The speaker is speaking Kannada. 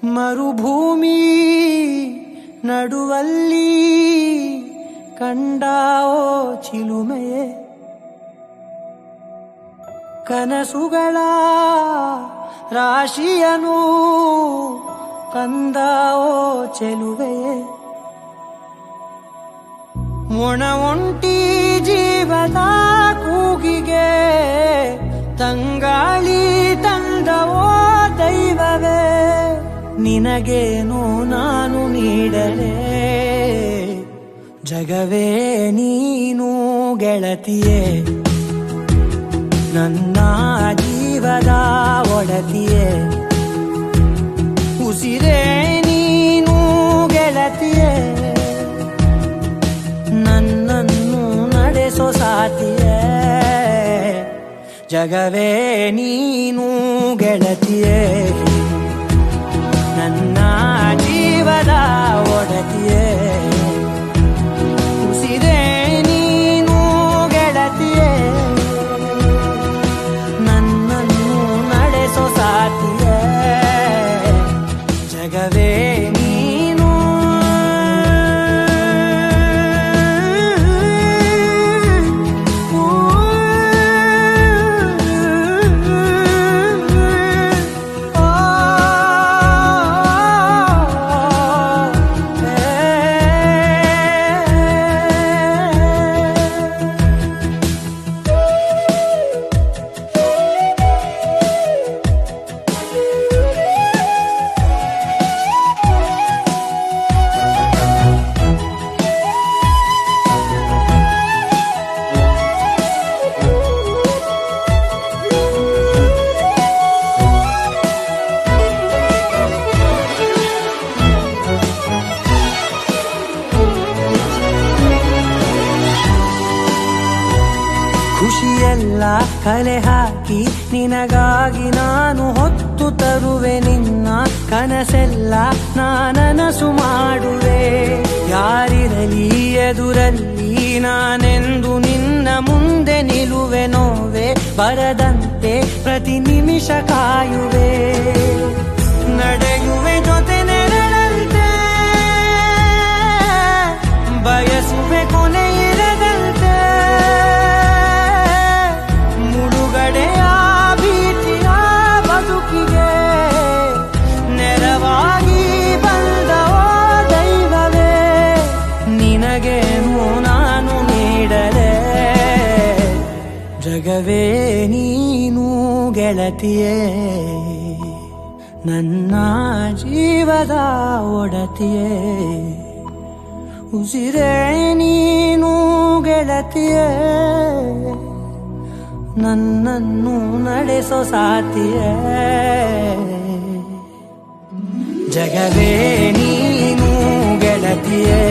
ಮರುಭೂಮಿ ನಡುವಲ್ಲಿ ಕಂಡಾವೋ ಚಿಲುಮೆಯೇ, ಕನಸುಗಳ ರಾಶಿಯನು ತಂದಾವೋ ಚೆಲುವೆಯೇ, ಒಣ ಒಂಟಿ ಜೀವದ ಕೂಗಿಗೆ ತಂಗಾಳಿ ತಂದವೋ ದೈವವೇ, ನಿನಗೇನು ನಾನು ನೀಡಲೇ ಜಗವೇ ನೀನು ಗೆಳತಿಯೇ, ನನ್ನ ಜೀವದ ಒಡತಿಯೇ, ಉಸಿರೇ ನೀನು ಗೆಳತಿಯೇ, ನನ್ನನ್ನು ನಡೆಸೋ ಸಾತಿಯೇ, ಜಗವೇ ನೀನು ಗೆಳತಿಯೇ, ನನ್ನ ಜೀವದ ಒಡತಿಯೇ, ಉಸಿರೇ ನೀನು ಗೆಳತಿಯೇ, ನನ್ನನ್ನು ನಡೆಸೋ ಸಾತಿಯೇ, ಜಗವೇ ನೀನು. ಖುಷಿಯೆಲ್ಲ ಕಲೆ ಹಾಕಿ ನಿನಗಾಗಿ ನಾನು ಹೊತ್ತು ತರುವೆ, ನಿನ್ನ ಕನಸೆಲ್ಲ ನಾನನಸು ಮಾಡುವೆ, ಯಾರಿರಲಿ ಎದುರಲ್ಲಿ ನಾನೆಂದು ನಿನ್ನ ಮುಂದೆ ನಿಲ್ಲುವೆ, ನೋವೆ ಬರದಂತೆ ಪ್ರತಿ ನಿಮಿಷ ಕಾಯುವೆ, ನಡೆಯುವೆ ಜೊತೆ ನೆರಳಂತೆ, ಬಯಸುವೆ ಕೊನೆ ಇರದಂತೆ, ಮುಳುಗಡೆಯ ಭೀತಿಯ ಬದುಕಿಗೆ ನೆರವಾಗಿ ಬಂದವೋ ದೈವವೇ, ನಿನಗೇನು ನಾನು ನೀಡಲೇ ಜಗವೇ ನೀನು ಗೆಳತಿಯೇ, ನನ್ನ ಜೀವದ ಒಡತಿಯೇ, ಉಸಿರೇ ನೀನು ಗೆಳತಿಯೇ, ನನ್ನನ್ನು ನಡೆಸೋ ಸಾತಿಯೇ, ಜಗವೇ ನೀನು ಗೆಳತಿಯೇ.